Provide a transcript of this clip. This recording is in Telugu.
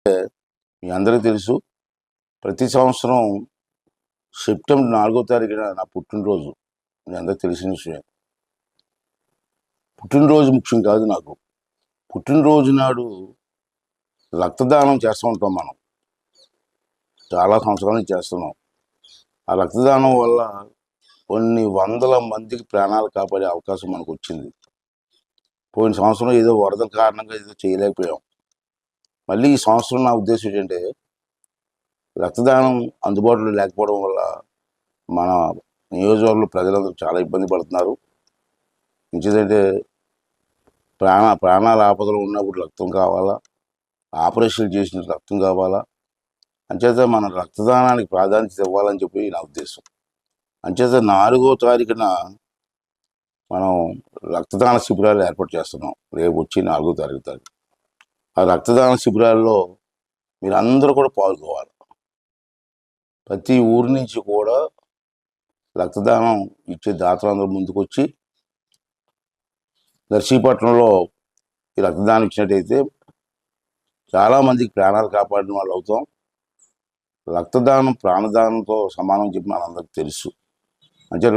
మీ అందరికీ తెలుసు, ప్రతి సంవత్సరం సెప్టెంబర్ 4వ తారీఖున నా పుట్టినరోజు. మీ అందరికీ తెలిసిన విషయం. పుట్టినరోజు ముఖ్యం కాదు నాకు. పుట్టినరోజు నాడు రక్తదానం చేస్తూ ఉంటాం మనం. చాలా సంవత్సరాల నుంచి చేస్తున్నాం. ఆ రక్తదానం వల్ల కొన్ని వందల మందికి ప్రాణాలు కాపాడే అవకాశం మనకు వచ్చింది. పోయిన సంవత్సరం ఏదో వరదల కారణంగా ఏదో చేయలేకపోయాం. మళ్ళీ ఈ సంవత్సరం నా ఉద్దేశం ఏంటంటే, రక్తదానం అందుబాటులో లేకపోవడం వల్ల మన నియోజకవర్గంలో ప్రజలందరూ చాలా ఇబ్బంది పడుతున్నారు. ఎందుకంటే ప్రాణాల ఆపదలో ఉన్నప్పుడు రక్తం కావాలా, ఆపరేషన్ చేసిన రక్తం కావాలా. అంచేత మన రక్తదానానికి ప్రాధాన్యత ఇవ్వాలని చెప్పి నా ఉద్దేశం. అంచేత 4వ తారీఖున మనం రక్తదాన శిబిరాలు ఏర్పాటు చేస్తున్నాం. రేపు వచ్చి 4వ తారీఖు. ఆ రక్తదాన శిబిరాల్లో మీరు అందరూ కూడా పాల్గొవాలి. ప్రతి ఊరి నుంచి కూడా రక్తదానం ఇచ్చే దాతలందరూ ముందుకొచ్చి నర్సీపట్నంలో ఈ రక్తదానం ఇచ్చినట్టయితే చాలామందికి ప్రాణాలు కాపాడిన వాళ్ళు అవుతాం. రక్తదానం ప్రాణదానంతో సమానం చెప్పి మనందరికీ తెలుసు. అంటే